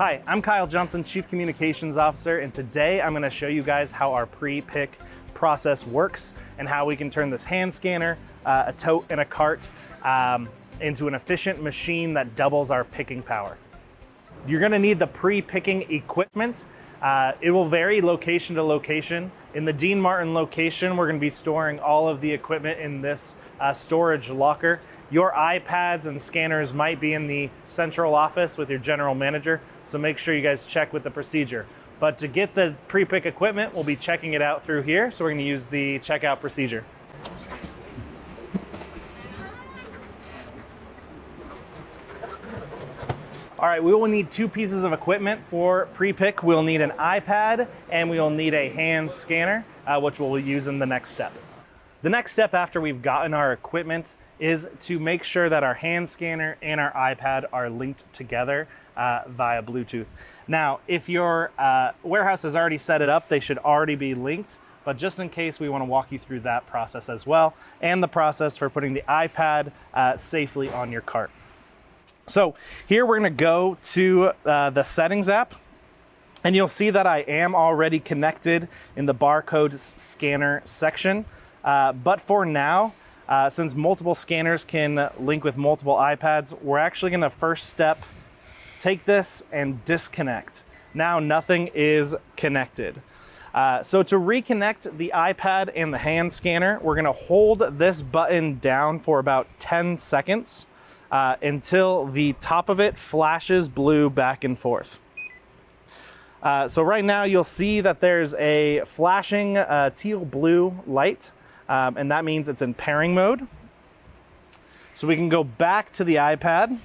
Hi, I'm Kyle Johnson, Chief Communications Officer, and today I'm going to show you guys how our pre-pick process works and how we can turn this hand scanner, a tote, and a cart into an efficient machine that doubles our picking power. You're going to need the pre-picking equipment. It will vary location to location. In the Dean Martin location, we're going to be storing all of the equipment in this storage locker. Your iPads and scanners might be in the central office with your general manager, so make sure you guys check with the procedure. But to get the pre-pick equipment, we'll be checking it out through here, so we're going to use the checkout procedure. All right, we will need two pieces of equipment for pre-pick. We'll need an iPad and we will need a hand scanner, which we'll use in the next step. The next step after we've gotten our equipment is to make sure that our hand scanner and our iPad are linked together via Bluetooth. Now, if your warehouse has already set it up, they should already be linked, but just in case, we want to walk you through that process as well, and the process for putting the iPad safely on your cart. So here we're going to go to the settings app, and you'll see that I am already connected in the barcode scanner section. But for now, since multiple scanners can link with multiple iPads, we're actually going to first step, take this and disconnect. Now nothing is connected. So to reconnect the iPad and the hand scanner, we're going to hold this button down for about 10 seconds. Until the top of it flashes blue back and forth. So right now you'll see that there's a flashing teal blue light, and that means it's in pairing mode. So we can go back to the iPad.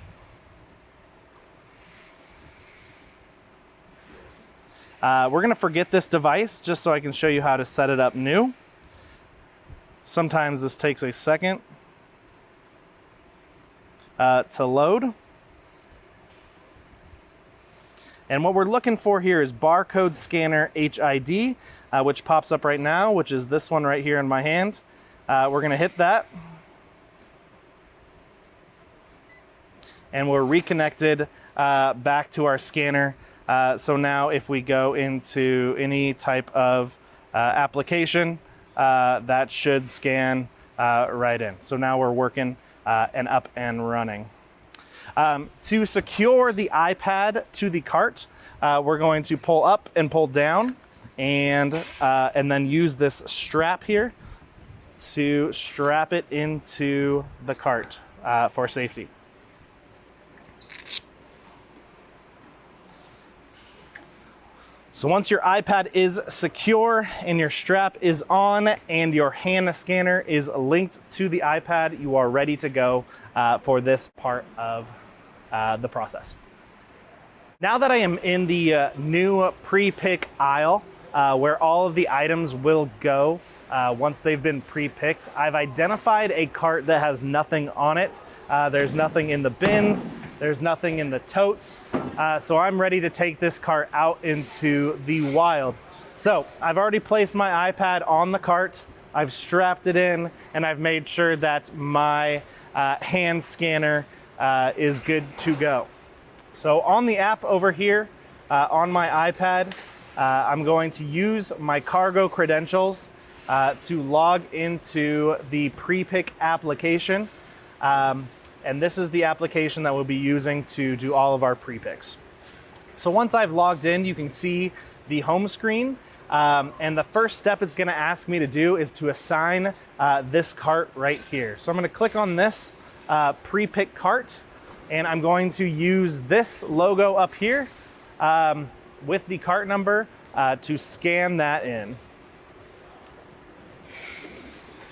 We're going to forget this device just so I can show you how to set it up new. Sometimes this takes a second to load. And what we're looking for here is barcode scanner HID, which pops up right now, which is this one right here in my hand. We're going to hit that. And we're reconnected back to our scanner. So now if we go into any type of application, that should scan right in. So now we're working and up and running. To secure the iPad to the cart, we're going to pull up and pull down and then use this strap here to strap it into the cart for safety. So once your iPad is secure and your strap is on and your hand scanner is linked to the iPad, you are ready to go for this part of the process. Now that I am in the new pre-pick aisle where all of the items will go once they've been pre-picked, I've identified a cart that has nothing on it. There's nothing in the bins, there's nothing in the totes, so I'm ready to take this cart out into the wild. So I've already placed my iPad on the cart, I've strapped it in, and I've made sure that my hand scanner is good to go. So on the app over here on my iPad, I'm going to use my cargo credentials to log into the pre-pick application. And this is the application that we'll be using to do all of our pre-picks. So once I've logged in, you can see the home screen. And the first step it's going to ask me to do is to assign this cart right here. So I'm going to click on this pre-pick cart, and I'm going to use this logo up here with the cart number to scan that in.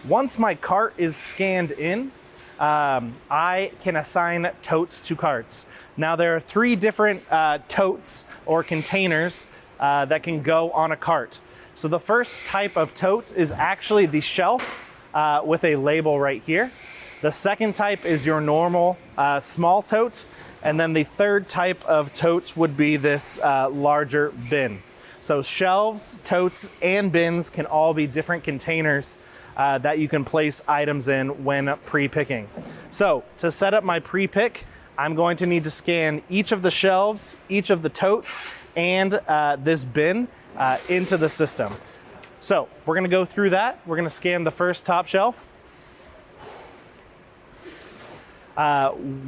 Once my cart is scanned in, I can assign totes to carts. Now there are three different totes or containers that can go on a cart. So the first type of tote is actually the shelf with a label right here. The second type is your normal small tote. And then the third type of totes would be this larger bin. So shelves, totes, and bins can all be different containers that you can place items in when pre-picking. So to set up my pre-pick, I'm going to need to scan each of the shelves, each of the totes, and this bin into the system. So we're gonna go through that. We're gonna scan the first top shelf.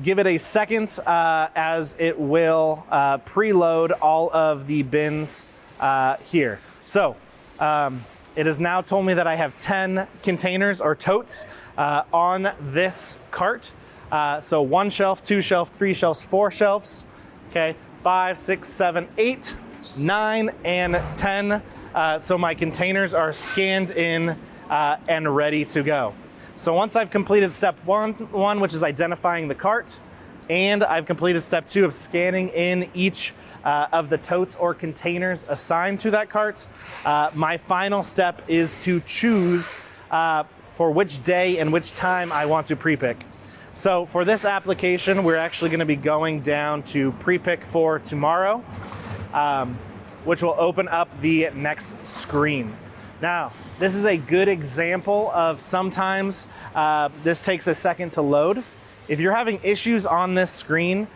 Give it a second as it will preload all of the bins here. So it has now told me that I have 10 containers or totes on this cart. So 1 shelf, 2 shelf, 3 shelves, 4 shelves, okay, 5, 6, 7, 8, 9, and 10. So my containers are scanned in and ready to go. So once I've completed step one, which is identifying the cart, and I've completed step 2 of scanning in each of the totes or containers assigned to that cart, my final step is to choose for which day and which time I want to pre-pick. So for this application, we're actually going to be going down to pre-pick for tomorrow, which will open up the next screen. Now, this is a good example of sometimes this takes a second to load. If you're having issues on this screen,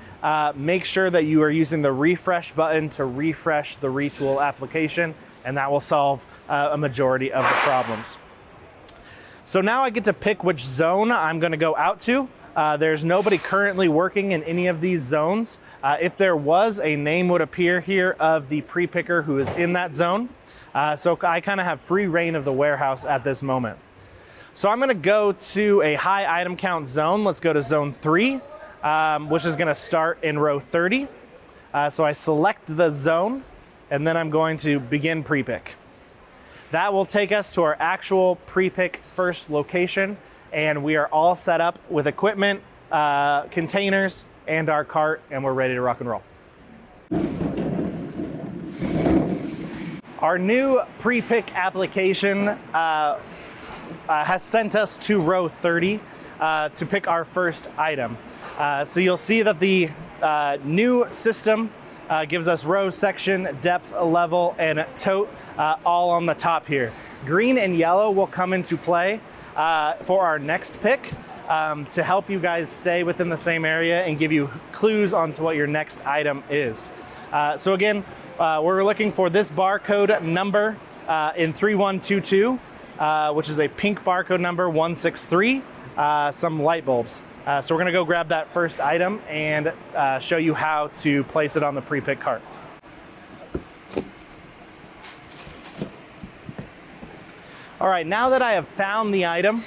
make sure that you are using the refresh button to refresh the Retool application, and that will solve a majority of the problems. So now I get to pick which zone I'm going to go out to. There's nobody currently working in any of these zones. If there was, a name would appear here of the pre-picker who is in that zone. So I kind of have free reign of the warehouse at this moment. So I'm going to go to a high item count zone. Let's go to zone 3, which is going to start in row 30. So I select the zone, and then I'm going to begin pre-pick. That will take us to our actual pre-pick first location, and we are all set up with equipment, containers, and our cart, and we're ready to rock and roll. Our new pre-pick application has sent us to row 30 to pick our first item. So you'll see that the new system gives us row, section, depth, level, and tote all on the top here. Green and yellow will come into play for our next pick to help you guys stay within the same area and give you clues onto what your next item is. So again, we're looking for this barcode number in 3122, which is a pink barcode number 163, some light bulbs. So we're gonna go grab that first item and show you how to place it on the pre-pick cart. All right, now that I have found the item,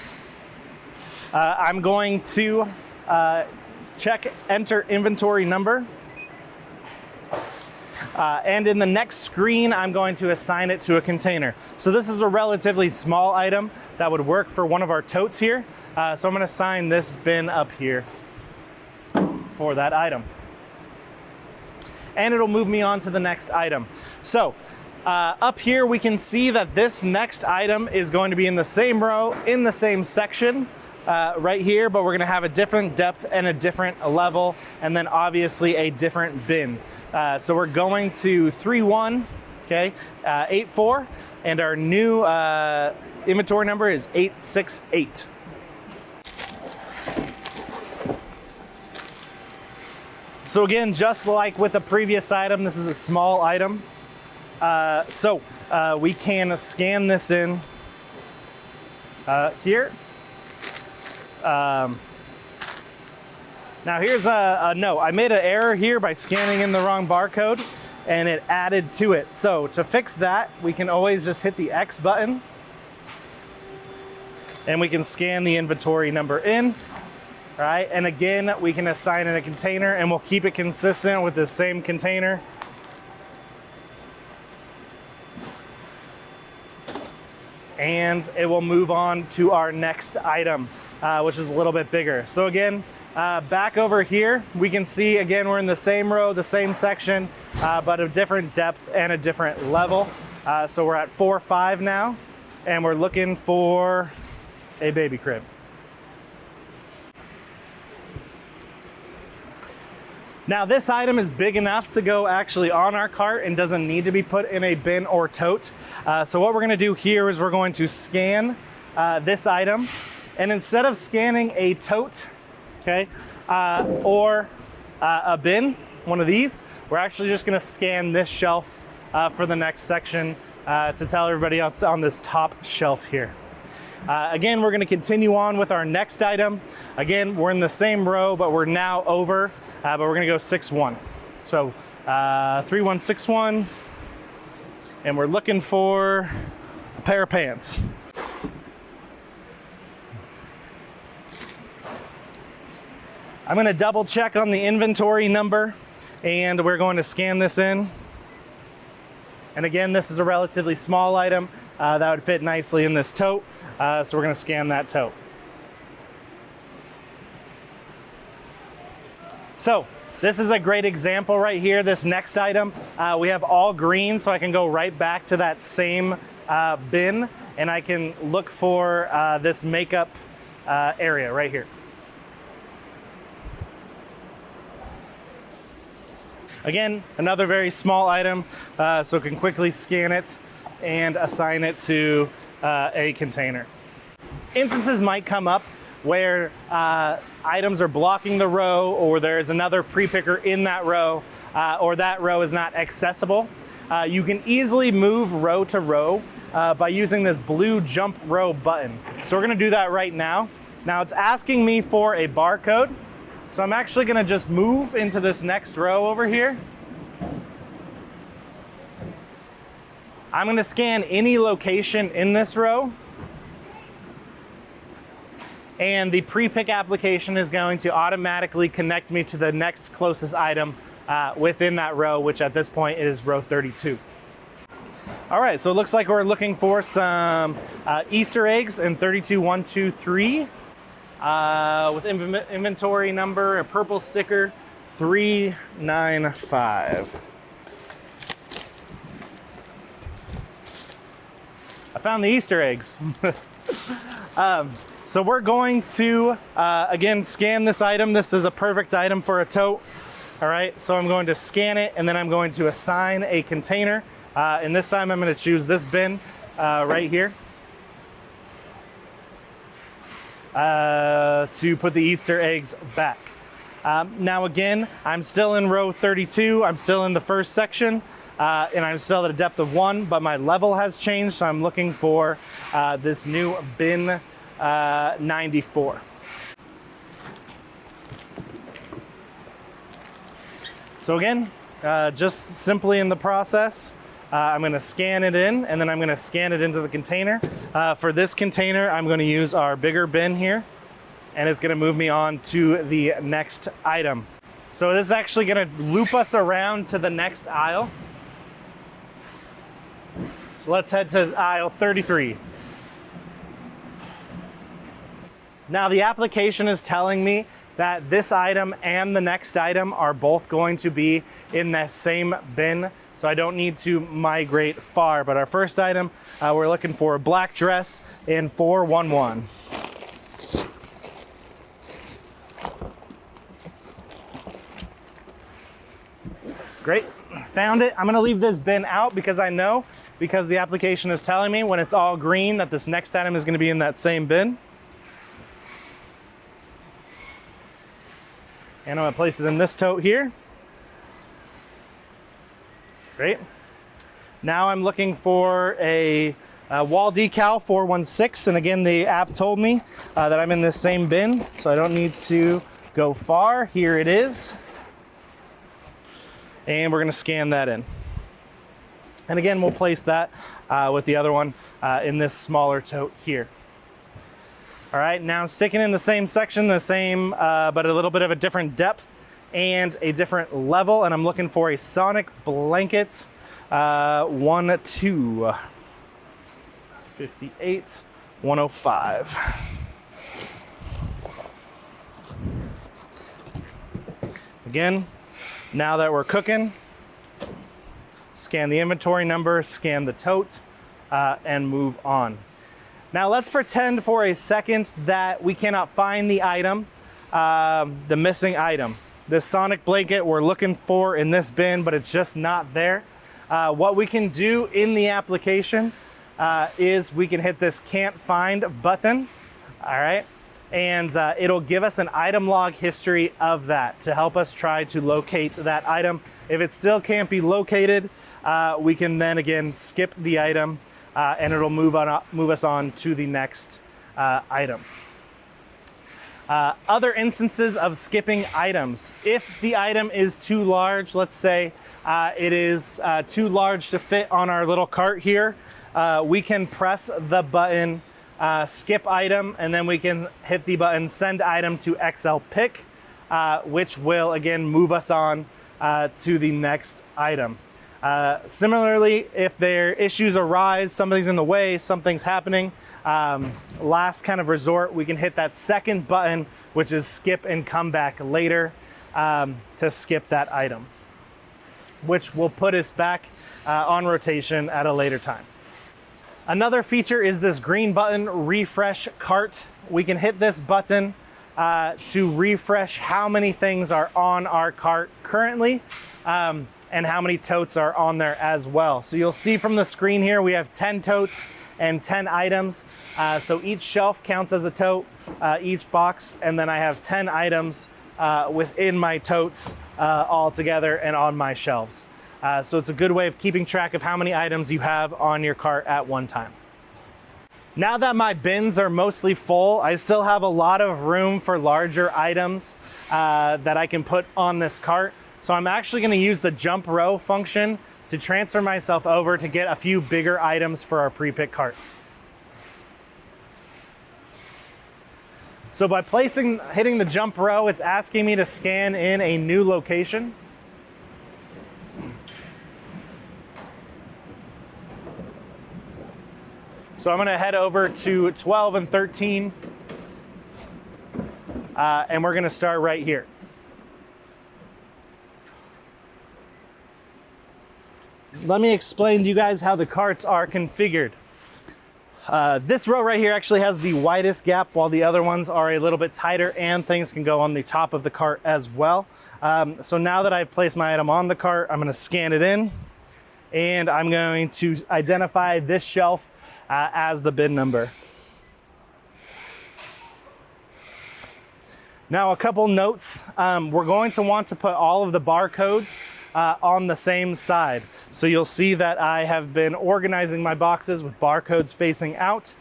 I'm going to check enter inventory number. And in the next screen, I'm going to assign it to a container. So this is a relatively small item that would work for one of our totes here. So I'm going to assign this bin up here for that item. And it'll move me on to the next item. So up here, we can see that this next item is going to be in the same row, in the same section right here, but we're going to have a different depth and a different level, and then obviously a different bin. So we're going to 3-1, okay, 8-4, and our new inventory number is 868. So again, just like with the previous item, this is a small item. So we can scan this in here. Now here's a note. I made an error here by scanning in the wrong barcode, and it added to it. So to fix that, we can always just hit the X button, and we can scan the inventory number in. All right, and again, we can assign in a container, and we'll keep it consistent with the same container. And it will move on to our next item, which is a little bit bigger. So again, back over here, we can see, again, we're in the same row, the same section, but a different depth and a different level. So we're at 4-5 now, and we're looking for a baby crib. Now this item is big enough to go actually on our cart and doesn't need to be put in a bin or tote. So what we're gonna do here is we're going to scan this item, and instead of scanning a tote, okay, or a bin, one of these, we're actually just gonna scan this shelf for the next section to tell everybody else on this top shelf here. Again, we're gonna continue on with our next item. Again, we're in the same row, but we're now over, but we're gonna go 6-1. So 3161, and we're looking for a pair of pants. I'm gonna double check on the inventory number, and we're going to scan this in. And again, this is a relatively small item that would fit nicely in this tote, so we're gonna scan that tote. So this is a great example right here. This next item, we have all green, so I can go right back to that same bin, and I can look for this makeup area right here. Again, another very small item, so can quickly scan it and assign it to a container. Instances might come up where items are blocking the row, or there's another pre-picker in that row, or that row is not accessible. You can easily move row to row by using this blue jump row button. So we're gonna do that right now. Now it's asking me for a barcode. So I'm actually gonna just move into this next row over here. I'm gonna scan any location in this row. And the pre-pick application is going to automatically connect me to the next closest item within that row, which at this point is row 32. All right, so it looks like we're looking for some Easter eggs in 32123. With inventory number, a purple sticker, 395. I found the Easter eggs. So we're going to, again, scan this item. This is a perfect item for a tote. All right, so I'm going to scan it, and then I'm going to assign a container. And this time I'm gonna choose this bin right here. To put the Easter eggs back. Now again, I'm still in row 32, I'm still in the first section, and I'm still at a depth of 1, but my level has changed, so I'm looking for this new bin 94. So again, just simply in the process, I'm gonna scan it in, and then I'm gonna scan it into the container. For this container, I'm gonna use our bigger bin here, and it's gonna move me on to the next item. So this is actually gonna loop us around to the next aisle. So let's head to aisle 33. Now the application is telling me that this item and the next item are both going to be in that same bin, so I don't need to migrate far. But our first item, we're looking for a black dress in 411. Great, found it. I'm gonna leave this bin out because I know, because the application is telling me when it's all green that this next item is gonna be in that same bin. And I'm gonna place it in this tote here. Great. Now I'm looking for a wall decal 416, and again the app told me that I'm in this same bin, so I don't need to go far. Here it is. And we're gonna scan that in. And again, we'll place that with the other one in this smaller tote here. All right, now I'm sticking in the same section, the same, but a little bit of a different depth and a different level, and I'm looking for a Sonic blanket 1-2, 58, 105. Again, now that we're cooking, scan the inventory number, scan the tote, and move on. Now let's pretend for a second that we cannot find the item, the missing item. This Sonic blanket we're looking for in this bin, but it's just not there. What we can do in the application is we can hit this can't find button, all right? and it'll give us an item log history of that to help us try to locate that item. If it still can't be located, we can then again skip the item and it'll move us on to the next item. Other instances of skipping items. If the item is too large, let's say it is too large to fit on our little cart here, we can press the button skip item, and then we can hit the button send item to XL Pick, which will again move us on to the next item. Similarly, if there issues arise, somebody's in the way, something's happening, last kind of resort, we can hit that second button, which is skip and come back later, to skip that item, which will put us back on rotation at a later time. Another feature is this green button, refresh cart. We can hit this button to refresh how many things are on our cart currently, and how many totes are on there as well. So you'll see from the screen here, we have 10 totes and 10 items. So each shelf counts as a tote, each box, and then I have 10 items within my totes all together and on my shelves. So it's a good way of keeping track of how many items you have on your cart at one time. Now that my bins are mostly full, I still have a lot of room for larger items that I can put on this cart. So I'm actually going to use the jump row function to transfer myself over to get a few bigger items for our pre-pick cart. So by hitting the jump row, it's asking me to scan in a new location. So I'm going to head over to 12 and 13, and we're going to start right here. Let me explain to you guys how the carts are configured. This row right here actually has the widest gap, while the other ones are a little bit tighter, and things can go on the top of the cart as well. So now that I've placed my item on the cart, I'm going to scan it in, and I'm going to identify this shelf as the bin number. Now, a couple notes. We're going to want to put all of the barcodes on the same side. So you'll see that I have been organizing my boxes with barcodes facing out,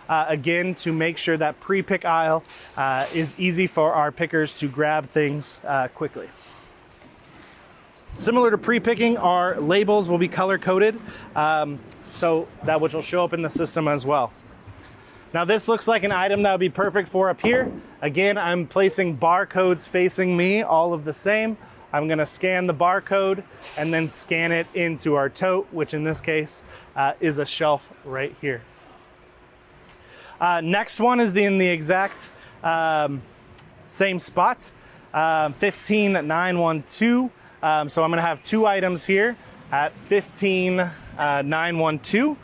again, to make sure that pre-pick aisle is easy for our pickers to grab things quickly. Similar to pre-picking, our labels will be color-coded, so that which will show up in the system as well. Now this looks like an item that would be perfect for up here. Again, I'm placing barcodes facing me, all of the same. I'm going to scan the barcode and then scan it into our tote, which in this case is a shelf right here. Next one is in the exact same spot, 15912. So I'm going to have two items here at 15912.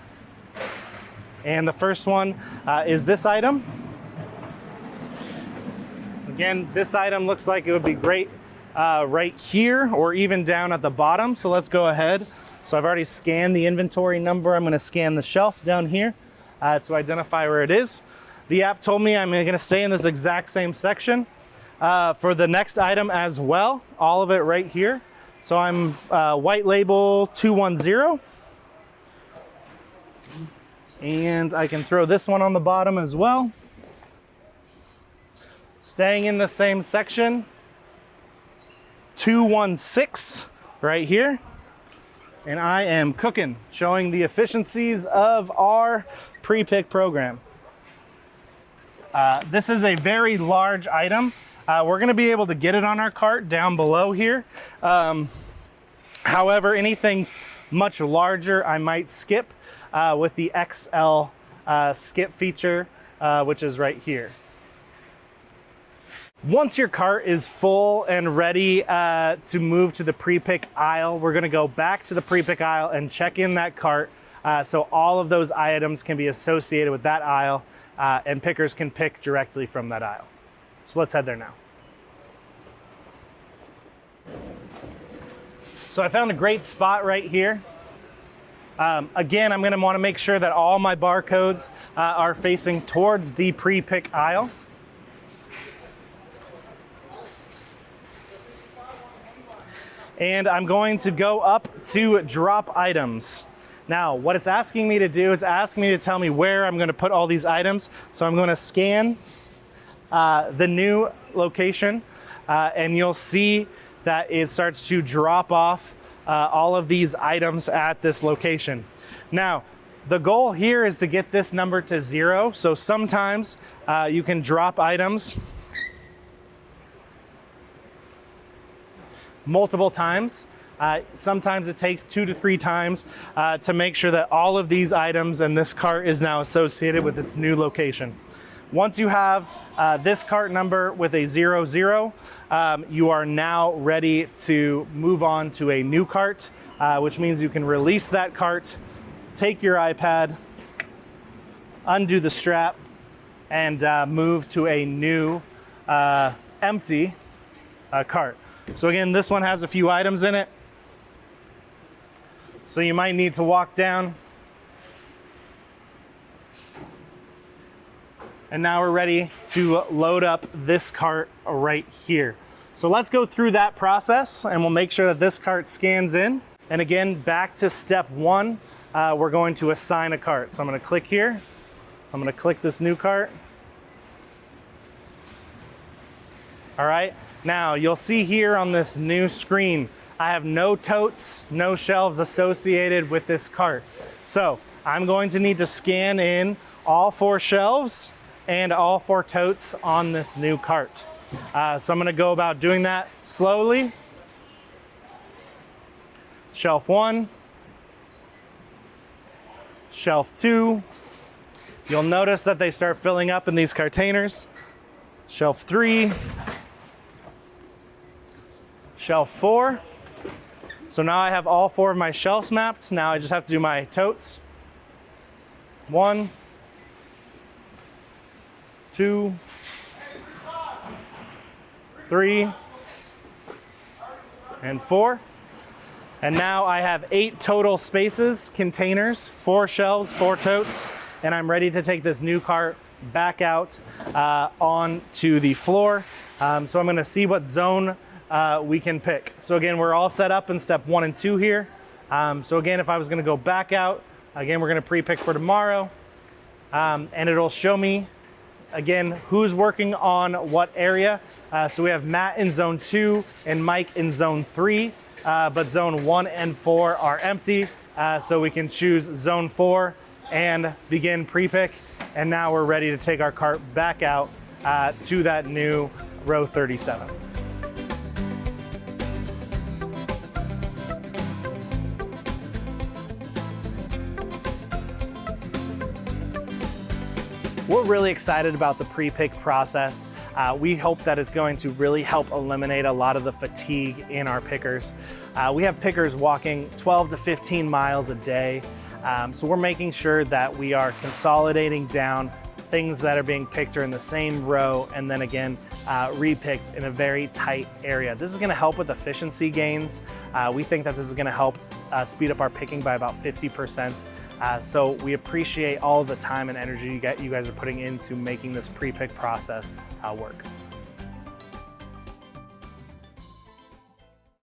And the first one is this item. Again, this item looks like it would be great right here or even down at the bottom. So let's go ahead. So I've already scanned the inventory number. I'm going to scan the shelf down here to identify where it is. The app told me I'm going to stay in this exact same section for the next item as well. All of it right here. So I'm white label 210. And I can throw this one on the bottom as well. Staying in the same section, 216 right here. And I am cooking, showing the efficiencies of our pre-pick program. This is a very large item. We're going to be able to get it on our cart down below here. However, anything much larger I might skip with the XL skip feature, which is right here. Once your cart is full and ready to move to the pre-pick aisle, we're going to go back to the pre-pick aisle and check in that cart so all of those items can be associated with that aisle and pickers can pick directly from that aisle. So let's head there now. So I found a great spot right here. Again, I'm going to want to make sure that all my barcodes are facing towards the pre-pick aisle. and I'm going to go up to drop items. Now, what it's asking me to do, it's asking me to tell me where I'm going to put all these items. So I'm going to scan the new location, and you'll see that it starts to drop off all of these items at this location. Now, the goal here is to get this number to 0. So sometimes you can drop items multiple times. Sometimes it takes 2 to 3 times to make sure that all of these items and this cart is now associated with its new location. Once you have this cart number with a 00, you are now ready to move on to a new cart, which means you can release that cart, take your iPad, undo the strap, and move to a new empty cart. So again, this one has a few items in it. So you might need to walk down. And now we're ready to load up this cart right here. So let's go through that process and we'll make sure that this cart scans in. And again, back to step 1, we're going to assign a cart. So I'm going to click here. I'm going to click this new cart. All right, now you'll see here on this new screen, I have no totes, no shelves associated with this cart. So I'm going to need to scan in all 4 shelves and all 4 totes on this new cart. So I'm going to go about doing that slowly. Shelf 1, shelf 2. You'll notice that they start filling up in these containers. Shelf 3, shelf 4. So now I have all 4 of my shelves mapped. Now I just have to do my totes. 1, 2, 3, and 4. And now I have 8 total spaces, containers, 4 shelves, 4 totes, and I'm ready to take this new cart back out onto the floor. So I'm going to see what zone we can pick. So again, we're all set up in step 1 and 2 here. So again, if I was going to go back out, again, we're going to pre-pick for tomorrow, and it'll show me again who's working on what area. So we have Matt in zone 2 and Mike in zone 3, but zone 1 and 4 are empty. So we can choose zone 4 and begin pre-pick. And now we're ready to take our cart back out to that new row 37. We're really excited about the pre-pick process. We hope that it's going to really help eliminate a lot of the fatigue in our pickers. We have pickers walking 12 to 15 miles a day. So we're making sure that we are consolidating down things that are being picked are in the same row and then again repicked in a very tight area. This is going to help with efficiency gains. We think that this is going to help speed up our picking by about 50%. So we appreciate all of the time and energy you guys are putting into making this pre-pick process work.